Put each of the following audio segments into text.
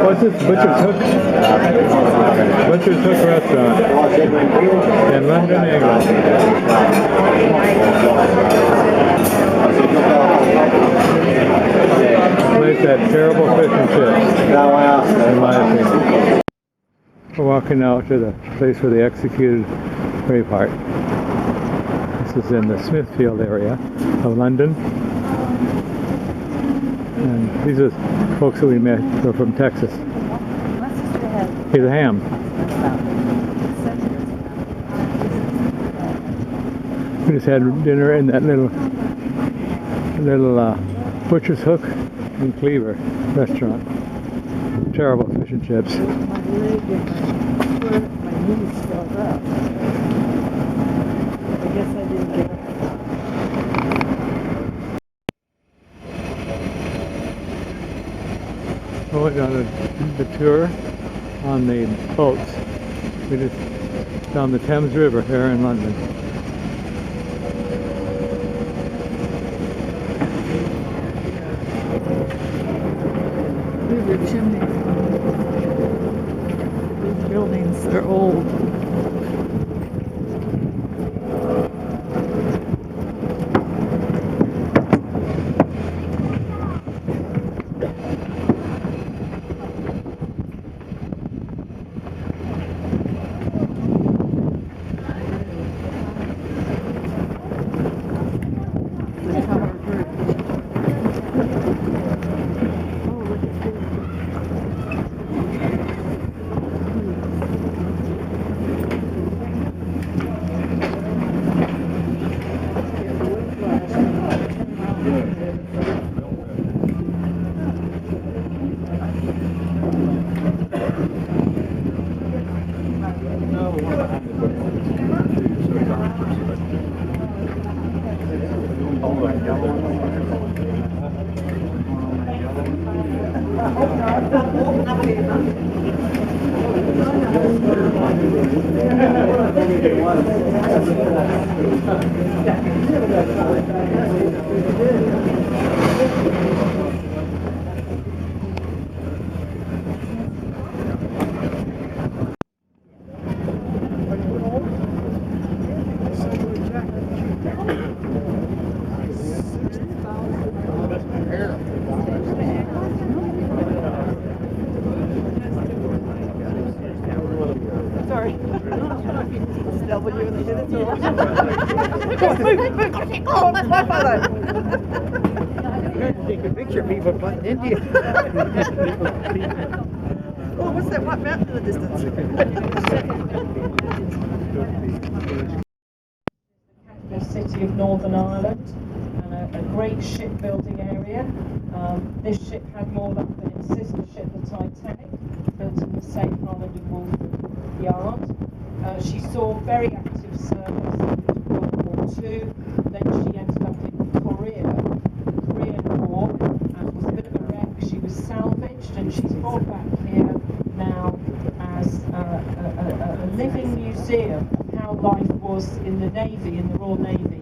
What's this? Butcher's Hook? Butcher's Hook restaurant in London, England. Place had terrible fish and chips, in my opinion. We're walking out to the place where they executed Braveheart. This is in the Smithfield area of London. And these are folks that we met. They're from Texas. He's a ham. We just had dinner in that little Butcher's Hook and Cleaver restaurant. Terrible fish and chips. We went on the tour on the boats. We just down the Thames River here in London. These are chimneys. These buildings are old. Sorry. W and they did it to us. Oh, that's my photo. Take a picture of people putting India. Oh, what's that white mountain in the distance? The city of Northern Ireland and a great shipbuilding area. This ship had more luck than its sister ship, the Titanic, built in the Safe Harbour de Wolfe Yard. She saw very active service in World War II. Then she ended up in Korea, the Korean War, and was a bit of a wreck. She was salvaged and she's brought back here now as a living museum of how life was in the Navy, in the Royal Navy,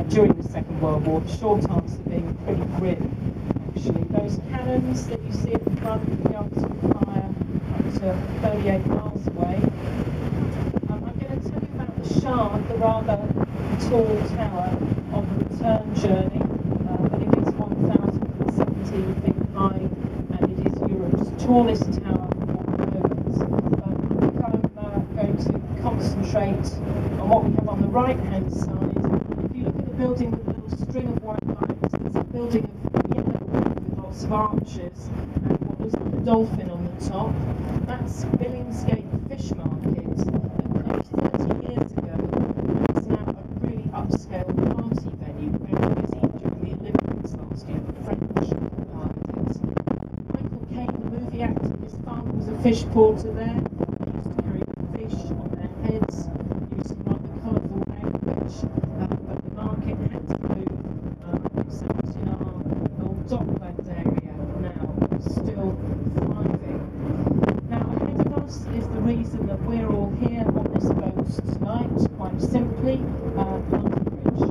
during the Second World War. The short answer being pretty grim, actually. Those cannons that you see at the front, the arms can fire up to 38 miles away. I'm going to tell you about the Shard, the rather tall tower on the return journey, but it is 1,017 feet high and it is Europe's tallest tower at the moment. I think I'm going to concentrate on what we have on the right-hand side. If you look at the building with a little string of white lights, it's a building of yellow with lots of arches and what looks like a dolphin on the top. That's Billingsgate Fish Market that closed 30 years ago. It's now a really upscale party venue, very busy during the Olympics last year, the French Olympics. Michael Caine, the movie actor, his father was a fish porter there. They used to carry fish on their heads, used some rather colourful language, but the market had to move, except in our old dockland area now, still 5 simply, London Bridge.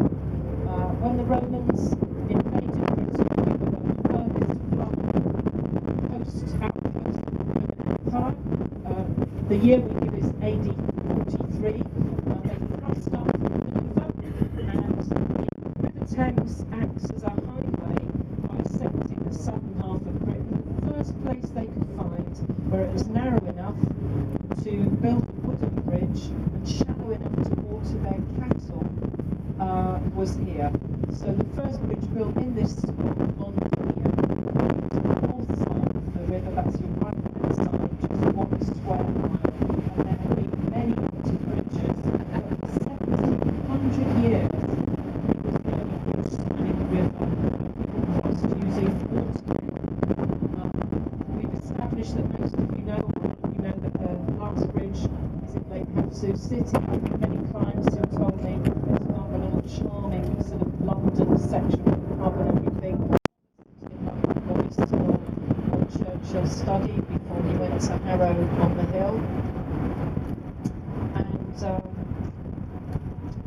When the Romans invaded Britain, we were the furthest flung outpost of the Roman Empire. The year we give is AD 43. They thrust up the river, and the River Thames acts as a highway bisecting the southern half of Britain. The first place they could find where it was narrow enough to build a wooden bridge and shallow enough to water their cattle was here. So the first bridge built in this spot on here, to the north side of the river, that's your right hand side, just 1 square mile. And there have been many wooden bridges, but for 1700 years it was the only bridge spanning the river whilst using water. We've established that most of you know, that the last bridge is in Lake Havasu City. Many clients who told me there's another little charming sort of London section of the pub and everything. Or Churchill studied before he went to Harrow on the Hill. And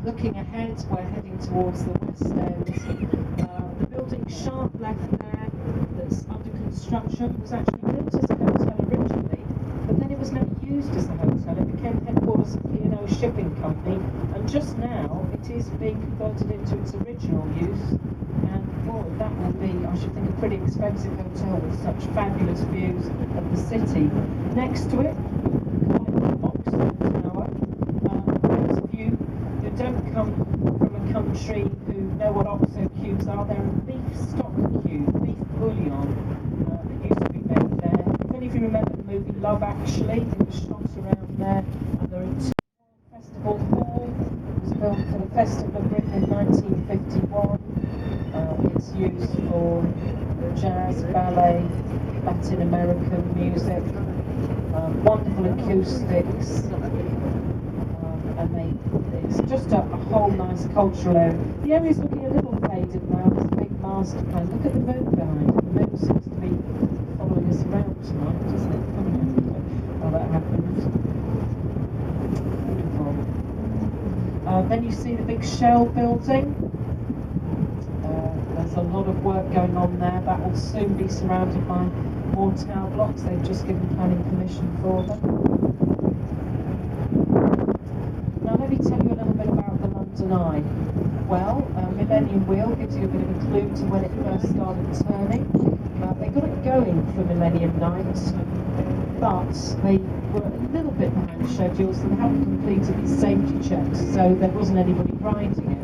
looking ahead, we're heading towards the West End. The building sharp left there that's under construction was actually built as a hotel originally, but then it was never used as a hotel. It became headquarters of P&O Shipping Company, and just now it is being converted into its original use. And boy, that will be, I should think, a pretty expensive hotel with such fabulous views of the city. Next to it, we call it the Oxford Tower. Those of you who don't come from a country who know what OXO cubes are, they're a beef stock cube, beef bouillon, that used to be made there. If any of you remember the movie Love Actually, it was shot around there, and there are two. Festival Hall was built for the Festival of Britain in 1951. It's used for jazz, ballet, Latin American music, wonderful acoustics, and it's just a whole nice cultural area. The area's looking a little faded now. There's a big master plan. Look at the moon behind it. The moon seems to be following us around tonight, doesn't it? Funny how that happens. Beautiful. Then you see the big Shell building. There's a lot of work going on there. That will soon be surrounded by more tower blocks. They've just given planning permission for them. Now let me tell you a little bit about the London Eye. Well, Millennium Wheel gives you a bit of a clue to when it first started turning. They got it going for Millennium Night, but they were a little bit behind schedule, so they haven't completed its safety checks, so there wasn't anybody riding it.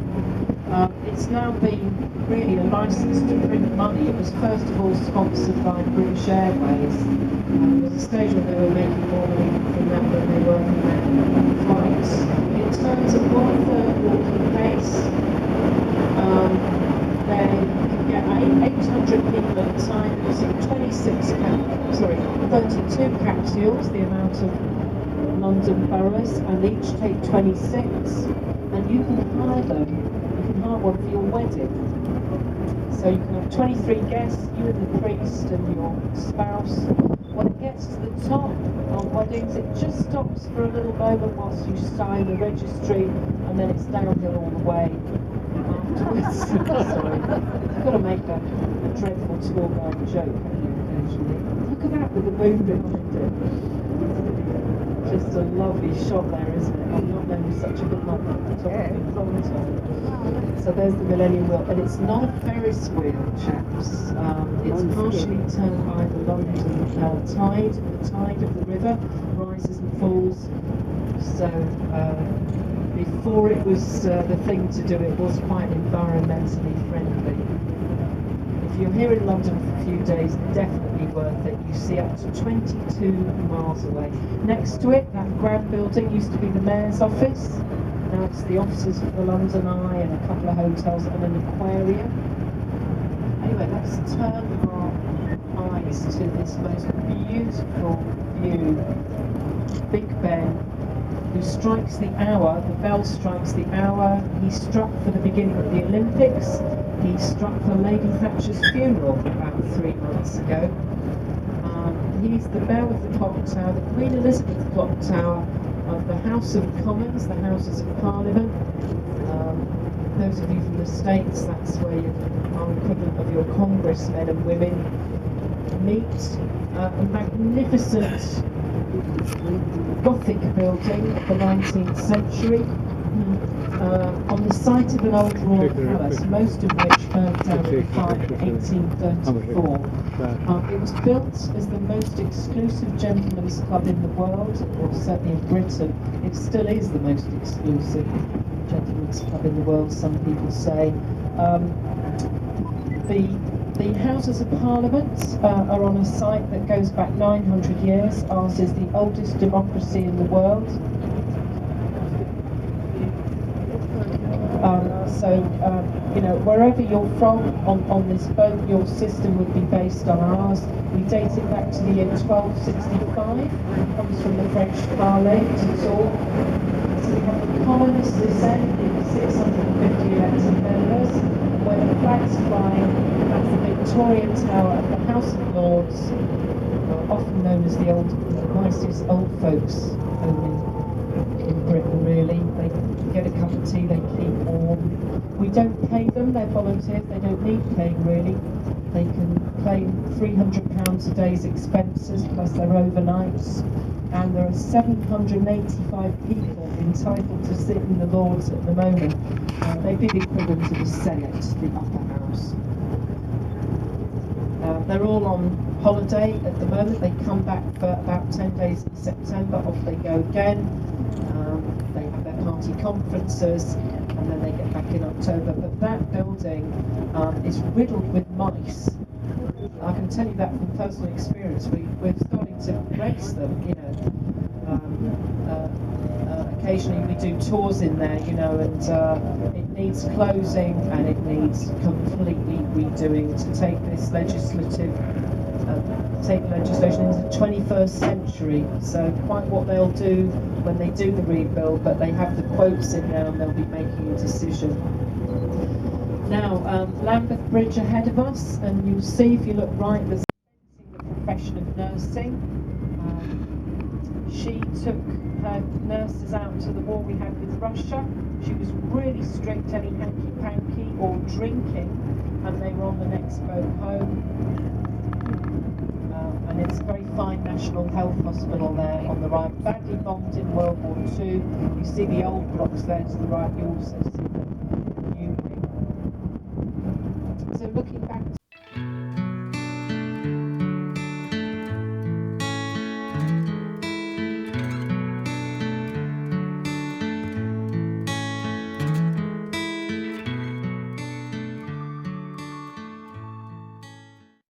It's now been really a license to print money. It was first of all sponsored by British Airways. There was a stage where they were making more money from that than they were from their flights. In terms of 1/3 walking pace, they can get 800 people at a time using 32 capsules, the amount of London boroughs, and each take 26, and you can hire them. You can hire one for your wedding. So you can have 23 guests, you and the priest and your spouse. When it gets to the top on weddings, it just stops for a little moment whilst you sign the registry, and then it's downhill all the way afterwards. Sorry, you've got to make a dreadful tour guide joke, haven't you, occasionally? Look at that with the moon behind it. Just a lovely shot there, isn't it? I've not known such a good night at the top of the long. So there's the Millennium Wheel, and it's not a Ferris wheel, chaps. It's partially turned by the London tide. The tide of the river rises and falls. So before it was the thing to do, it was quite environmentally friendly. If you're here in London for a few days, definitely worth it. You see up to 22 miles away. Next to it, that grand building used to be the Mayor's office. Now it's the offices for the London Eye and a couple of hotels and an aquarium. Anyway, let's turn our eyes to this most beautiful view. Big Ben, who strikes the hour, the bell strikes the hour. He struck for the beginning of the Olympics. He struck for Lady Thatcher's funeral about 3 months ago. He's the bell of the clock tower, the Queen Elizabeth clock tower, the House of Commons, the Houses of Parliament. Those of you from the States, that's where our equivalent of your congressmen and women meet. A magnificent Gothic building of the 19th century. On the site of an old royal palace, most of which burned down in fire in 1834. It was built as the most exclusive gentlemen's club in the world, or certainly in Britain. It still is the most exclusive gentlemen's club in the world, some people say. The Houses of Parliament are on a site that goes back 900 years. Ours is the oldest democracy in the world. You know, wherever you're from on this boat, your system would be based on ours. We date it back to the year 1265. It comes from the French parler, tout. So we have the Commons this end, the 650 elected members, where the flag's flying. That's the Victoria Tower of the House of Lords, often known as the nicest old folks home in Britain, really. They get a cup of tea, they keep warm. We don't pay them, they're volunteers, they don't need paying really. They can claim £300 a day's expenses plus their overnights. And there are 785 people entitled to sit in the Lords at the moment. They'd be the equivalent to the Senate, the upper house. They're all on holiday at the moment. They come back for about 10 days in September, off they go again. They have their party conferences, and then they get back in October. But that building is riddled with mice. I can tell you that from personal experience. We're starting to race them, you know. Occasionally we do tours in there, you know, and it needs closing and it needs completely redoing to take this legislation into the 21st century. So quite what they'll do when they do the rebuild, but they have the quotes in now and they'll be making a decision. Now, Lambeth Bridge ahead of us, and you'll see if you look right, there's the profession of nursing. She took her nurses out to the war we had with Russia. She was really strict, any hanky-panky or drinking, and they were on the next boat home. And it's a very fine National Health Hospital there on the right, badly bombed in World War II. You see the old blocks there to the right, you also see the new wing. So looking back